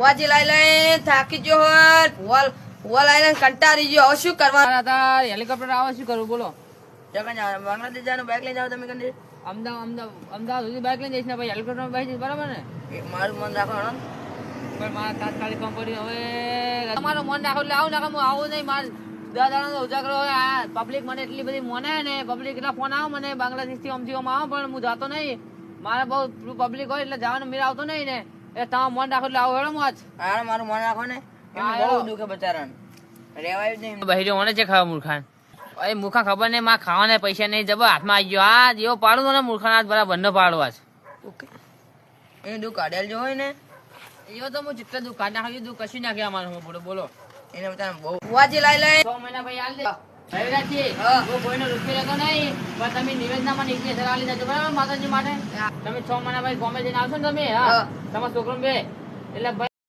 ભુવાજી લાઈ લઈ થાકી ગયો હોય ભુવા લાઈ લઈને કંટાળી ગયો હવે શું કરવા હેલિકોપ્ટર આવે શું કરવું બોલો બાંગ્લાદેશ જવાનું બાઇક લઈ જાવ તમે કંઈ અમદાવાદ સુધી બાઇક લઈને જઈશ ને ભાઈ હેલિકોપ્ટર માં જઈશ બરાબર ને મારું મન રાખો હેડો. પણ મારા તાત્કાલિક કામ પડ્યું હવે તમારું મન રાખો એટલે આવું ના હું આવું નહીં મારે દાદાનો ઉજાગરો હોય આ પબ્લિક મને એટલી બધી મોને ને પબ્લિક એટલા ફોન આવે મને બાંગ્લાદેશ થી આમથી આમ આવે પણ હું જાતો નહીં મારે બહુ પબ્લિક હોય એટલે જવાનો મેળ આવતો નહીં ને એ તમારું મન રાખો એટલે આવું હેડો હું આજ હા મારું મન રાખો ને હા, બહુ હેડો. દુખે બચારાને રેવાય જ નહીં બહેરો મને છે ખાવા મૂર્ખાન એ મૂર્ખા ખબર નહીં માં ખાવાના પૈસા નહીં જબર હાથમાં આવી ગયો આ જેવો પાડું ને મૂર્ખાના હાથ બરાબર બંને પાડવા છે ઓકે એ દુઃખ કાઢેલ જો હોય ને એવો તો હું જેટલા દુઃખ કાઢ નાખ્યું દુઃખ કશું નાખ્યા મારું બોલો બોલો એને બચારા બહુ ભુવાજી લાઈ લઈ 6 મહિના ભાઈ હાલ દે રવિરાજજી હા. હું કોઈનો રૂપિયો લેતો નહીં પણ તમે નિવેદનામાં નીકળી સલાહ લીધા છો બરાબર માતાજી માટે તમે 6 મહિના ભાઈ ગમે જઈને આવશો ને તમે હા હા. તમારા છોકરો બે એટલે ભાઈ